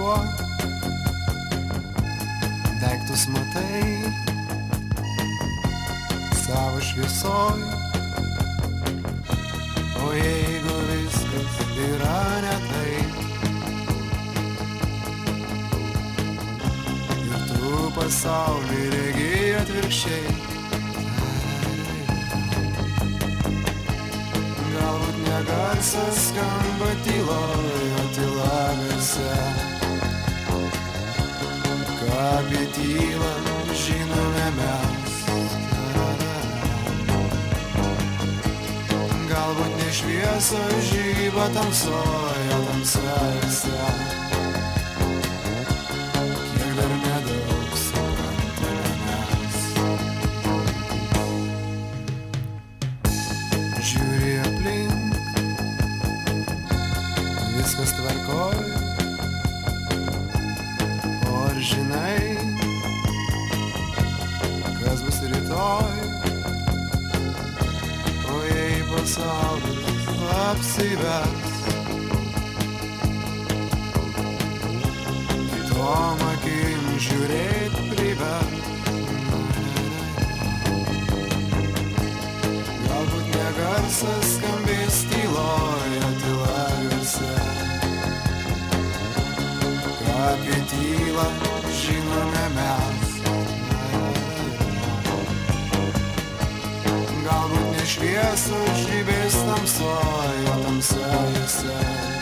kažkuo, daiktus matai savo šviesoj, o jeigu viskas yra ne taip ir tu pasaulį regi atvirkščiai, galbūt ne garsas skamba tyloje, o tyla garse. Ką apie tylą žinome mes, galbūt ne šviesos žyba tamsoje, tamsa visa, kiek dar nedaug suprantame mes. Žiūri aplink, viskas tvarkoj, o ar žinai, kas bus rytoj, o jei pasaulis apsives, kitom akim žiūrėt privers. Galbūt ne garsas skambės tyloje, tyla garse. Ką apie tylą žinome mes, galbūt ne šviesos žibės tamsoje, o tamsa visa.